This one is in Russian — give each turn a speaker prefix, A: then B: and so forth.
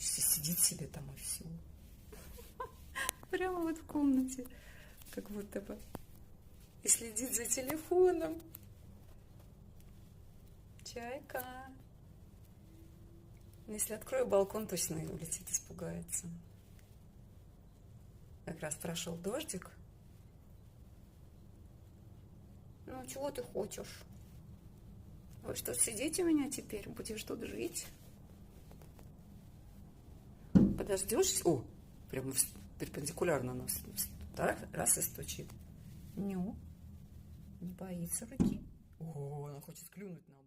A: боишься, сидит себе там и все. Прямо вот в комнате, как будто бы. И следит за телефоном. Чайка. Если открою балкон, точно улетит, испугается. Как раз прошел дождик. Ну, чего ты хочешь? Вы что, сидите у меня теперь? Будешь тут жить? Подождешь? О, прямо перпендикулярно нас. Так, раз и стучит. Ню. Не боится руки. О, она хочет клюнуть нам.